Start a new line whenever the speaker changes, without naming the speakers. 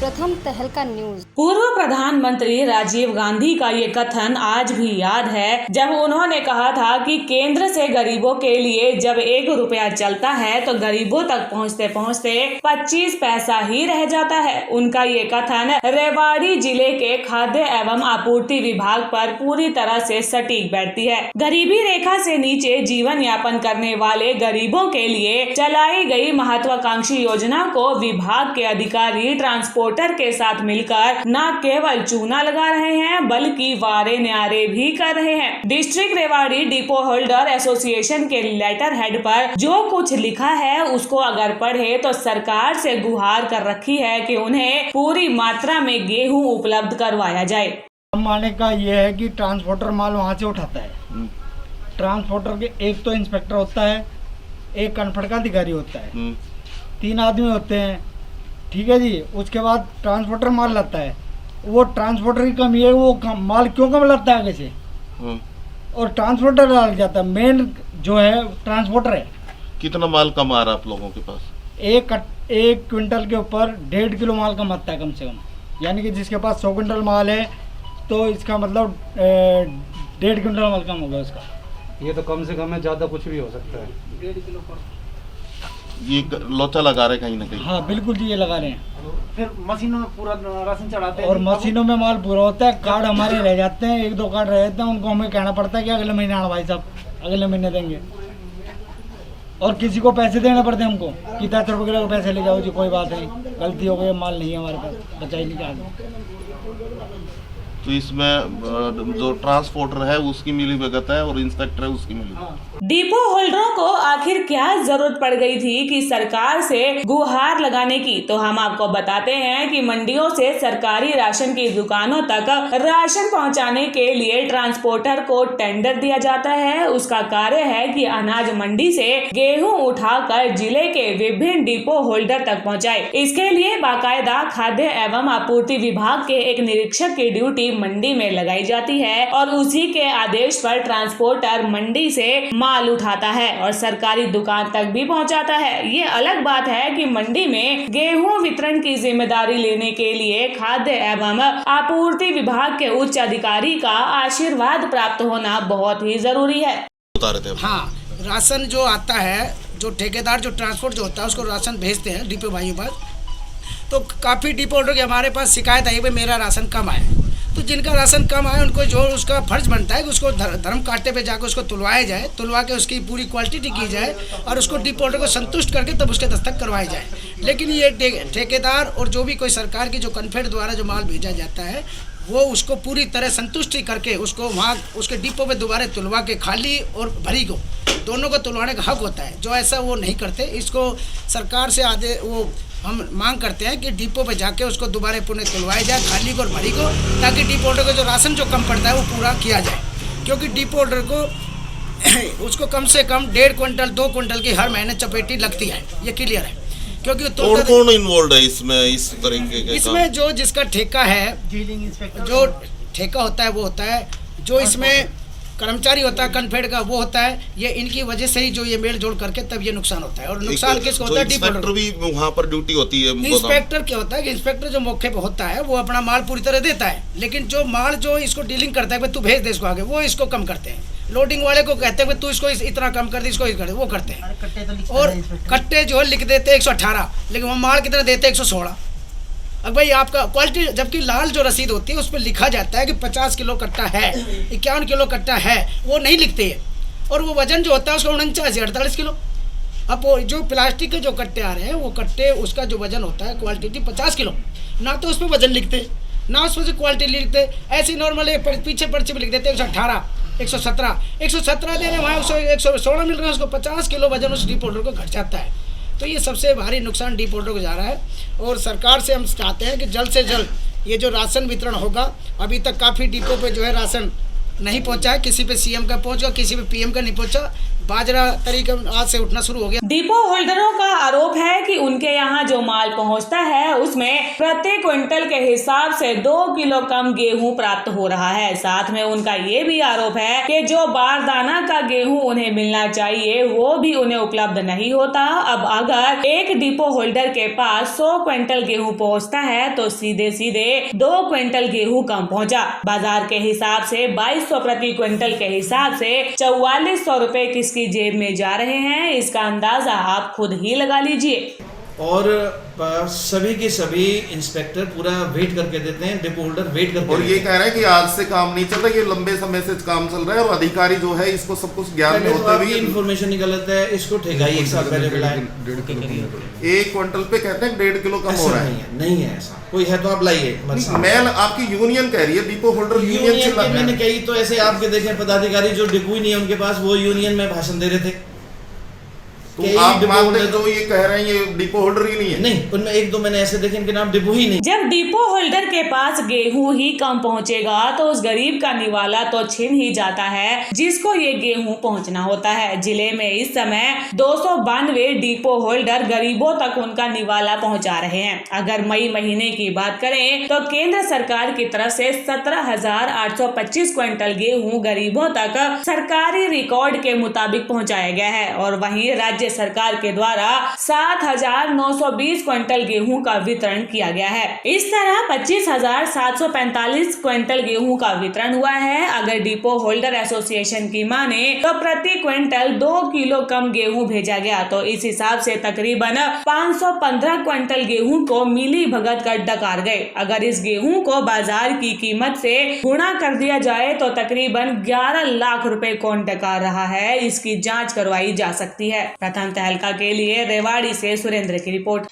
प्रथम तहलका न्यूज।
पूर्व प्रधानमंत्री राजीव गांधी का ये कथन आज भी याद है, जब उन्होंने कहा था कि केंद्र से गरीबों के लिए जब 1 रुपया चलता है तो गरीबों तक पहुंचते पहुंचते 25 पैसा ही रह जाता है। उनका ये कथन रेवाड़ी जिले के खाद्य एवं आपूर्ति विभाग पर पूरी तरह से सटीक बैठती है। गरीबी रेखा से नीचे जीवन यापन करने वाले गरीबों के लिए चलाई गई महत्वाकांक्षी योजना को विभाग के अधिकारी ट्रांसपोर्टर के साथ मिलकर न केवल चूना लगा रहे हैं बल्कि वारे न्यारे भी कर रहे हैं। District Rewari depot holder association के लेटर हेड पर जो कुछ लिखा है उसको अगर पढ़े तो सरकार से गुहार कर रखी है कि उन्हें पूरी मात्रा में गेहूं उपलब्ध करवाया जाए।
माने का ये है कि ट्रांसपोर्टर माल वहाँ से उठाता है। ट्रांसपोर्टर के एक तो इंस्पेक्टर होता है, एक कन्फर्ट का अधिकारी होता है, 3 आदमी होते हैं, ठीक है जी। उसके बाद ट्रांसपोर्टर माल लाता है, वो ट्रांसपोर्टर की कमी है, वो माल क्यों कम लाता है आगे से, और ट्रांसपोर्टर डाल जाता है। मेन जो है ट्रांसपोर्टर है।
कितना माल कम आ रहा है आप लोगों के पास? एक क्विंटल के ऊपर 1.5 किलो माल कम आता है कम से कम। यानी कि जिसके पास 100 क्विंटल माल है तो इसका मतलब 1.5 क्विंटल माल कम होगा उसका।
ये तो कम से कम है, ज़्यादा कुछ भी हो सकता है।
1.5 किलो पर
ये लोचा लगा रहे कहीं ना कहीं।
हाँ बिल्कुल जी, ये लगा रहे हैं।
फिर मशीनों में पूरा राशन चढ़ाते हैं
और मशीनों में माल पूरा होता है। कार्ड हमारे रह जाते हैं, 1-2 कार्ड रह जाते हैं, उनको हमें कहना पड़ता है कि अगले महीने आना भाई साहब, अगले महीने देंगे। और किसी को पैसे देने पड़ते हैं हमको कि 10 रुपये किलो पैसे ले जाओ जी, कोई बात नहीं, गलती हो गई, माल नहीं है हमारे पास, बचाई नहीं जाए।
तो इसमें जो ट्रांसपोर्टर है उसकी मिलीभगत है और इंस्पेक्टर है उसकी मिलीभगत।
डिपो होल्डरों को आखिर क्या जरूरत पड़ गई थी कि सरकार से गुहार लगाने की, तो हम आपको बताते हैं कि मंडियों से सरकारी राशन की दुकानों तक राशन पहुंचाने के लिए ट्रांसपोर्टर को टेंडर दिया जाता है। उसका कार्य है कि अनाज मंडी से गेहूं उठाकर जिले के विभिन्न डिपो होल्डर तक पहुंचाए। इसके लिए बाकायदा खाद्य एवं आपूर्ति विभाग के एक निरीक्षक की ड्यूटी मंडी में लगाई जाती है और उसी के आदेश पर ट्रांसपोर्टर मंडी से माल उठाता है और सरकारी दुकान तक भी पहुंचाता है। ये अलग बात है कि मंडी में गेहूं वितरण की जिम्मेदारी लेने के लिए खाद्य एवं आपूर्ति विभाग के उच्च अधिकारी का आशीर्वाद प्राप्त होना बहुत ही जरूरी है।
हाँ, राशन जो आता है, जो ठेकेदार जो ट्रांसपोर्ट जो होता है उसको राशन भेजते हैं डिपो भाइयों पास, तो काफ़ी डिपो होल्डर के हमारे पास शिकायत आई भाई मेरा राशन कम आया। तो जिनका राशन कम आए उनको जो उसका फर्ज बनता है कि उसको धर्म कांटे पे जाकर उसको तुलवाया जाए, तुलवा के उसकी पूरी क्वालिटी की जाए और उसको डिपो होल्डर को संतुष्ट करके तब उसके दस्तखत करवाए जाए। लेकिन ये ठेकेदार और जो भी कोई सरकार की जो कन्फेड द्वारा जो माल भेजा जाता है वो उसको पूरी तरह संतुष्टि करके उसको वहाँ उसके डिपो पे दोबारा तुलवा के खाली और भरी को दोनों को तुलवाने का हक होता है। जो ऐसा वो नहीं करते, इसको सरकार से वो हम मांग करते हैं कि डिपो पे जाके उसको दोबारा पुनः तुलवाया जाए, खाली को और भरी को, ताकि डिपो होल्डर को जो राशन जो कम पड़ता है वो पूरा किया जाए। क्योंकि डिपो होल्डर को उसको कम से कम 1.5 क्विंटल 2 क्विंटल की हर महीने चपेटी लगती है, ये क्लियर है। क्योंकि
कौन इन्वॉल्व है इसमें, इस तरीके के
इसमें जो जिसका ठेका है, जो ठेका होता है वो होता है, जो इसमें कर्मचारी होता है कन्फेड का वो होता है। ये इनकी वजह से ही जो ये मेल जोड़ करके तब ये नुकसान होता है। और नुकसान किसको होता है?
इंस्पेक्टर भी वहाँ पर ड्यूटी होती है।
इंस्पेक्टर क्या होता है कि इंस्पेक्टर जो मौके पे होता है वो अपना माल पूरी तरह देता है, लेकिन जो माल जो इसको डीलिंग करता है तू भेज दे इसको आगे, वो इसको कम करते हैं। लोडिंग वाले को कहते हैं तू इसको इतना कम कर दे, इसको कर दे, वो करते हैं। और कट्टे जो है लिख देते हैं 118, लेकिन वो माल कितना देते हैं 116। अब भाई आपका क्वालिटी, जबकि लाल जो रसीद होती है उस पर लिखा जाता है कि 50 किलो कट्टा है, 51 किलो कट्टा है, वो नहीं लिखते हैं। और वो वजन जो होता है उसका 49-48 किलो। अब वो जो प्लास्टिक के जो कट्टे आ रहे हैं वो कट्टे उसका जो वजन होता है क्वालिटी 50 किलो, ना तो उस पर वजन लिखते ना उस पर क्वालिटी लिखते। ऐसे नॉर्मल पीछे पर्ची में लिख देते 118, 117 दे रहे हैं, वहाँ 116 मिल रहा है, उसको 50 किलो वजन उस डिपो होल्डर को घट जाता है। तो ये सबसे भारी नुकसान डिपो होल्डर को जा रहा है। और सरकार से हम चाहते हैं कि जल्द से जल्द ये जो राशन वितरण होगा, अभी तक काफ़ी डिपो पे जो है राशन नहीं पहुंचा है, किसी पे सीएम का पहुंच गया, किसी पे पीएम का नहीं पहुंचा। बाजरा तरीका आज से उठना शुरू हो गया।
डिपो होल्डरों का आरोप है कि उनके यहाँ जो माल पहुँचता है उसमें प्रति क्विंटल के हिसाब से 2 किलो कम गेहूं प्राप्त हो रहा है। साथ में उनका ये भी आरोप है कि जो बारदाना का गेहूं उन्हें मिलना चाहिए वो भी उन्हें उपलब्ध नहीं होता। अब अगर एक डिपो होल्डर के पास 100 क्विंटल गेहूं पहुँचता है तो सीधे सीधे 2 क्विंटल गेहूं कम पहुँचा। बाजार के हिसाब से 2200 प्रति क्विंटल के हिसाब से 4400 रुपए किसकी जेब में जा रहे हैं, इसका अंदाजा आप खुद ही लगा लीजिए।
और सभी के सभी इंस्पेक्टर पूरा वेट करके देते हैं, डिपो होल्डर वेट करके
और ये कह रहे हैं कि आज से काम नहीं चल रहा, ये लंबे समय से काम चल रहा है और अधिकारी जो है इसको सब कुछ ज्ञान में होते हुए
इन्फॉर्मेशन ही गलत है। इसको ठेकाई 1 साल पहले बुलाए,
1 क्विंटल पे कहते हैं 1.5 किलो कम हो रहा है।
नहीं है ऐसा कोई है तो आप लाइए।
मैं आपकी यूनियन कह रही है, डिपो होल्डर यूनियन
मैंने कही तो ऐसे आपके देखे पदाधिकारी जो डिपो ही नहीं है उनके पास, वो यूनियन में भाषण दे रहे थे।
तो आप मानते हैं जो ये कह रहे हैं ये डिपो होल्डर ही नहीं है?
नहीं, उनमें 1-2 मैंने ऐसे देखे इनके नाम डिपो ही नहीं।
जब डिपो होल्डर के पास गेहूं ही कम पहुंचेगा तो उस गरीब का निवाला तो छिन ही जाता है जिसको ये गेहूं पहुंचना होता है। जिले में इस समय 292 डिपो होल्डर गरीबों तक उनका निवाला पहुंचा रहे हैं। अगर मई महीने की बात करें तो केंद्र सरकार की तरफ से 17,825 क्विंटल गेहूं गरीबों तक सरकारी रिकॉर्ड के मुताबिक पहुंचाया गया है और वहीं राज्य सरकार के द्वारा 7,920 क्विंटल गेहूं का वितरण किया गया है। इस तरह 25,745 क्विंटल गेहूं का वितरण हुआ है। अगर डिपो होल्डर एसोसिएशन की माने तो प्रति क्विंटल 2 किलो कम गेहूं भेजा गया तो इस हिसाब से तकरीबन 515 क्विंटल गेहूं को मिली भगत कर डकार गए। अगर इस गेहूं को बाजार की कीमत से गुणा कर दिया जाए तो तकरीबन 11 लाख रुपए कौन डकार रहा है, इसकी जाँच करवाई जा सकती है। प्रथम तहलका के लिए रेवाड़ी से सुरेंद्र की रिपोर्ट।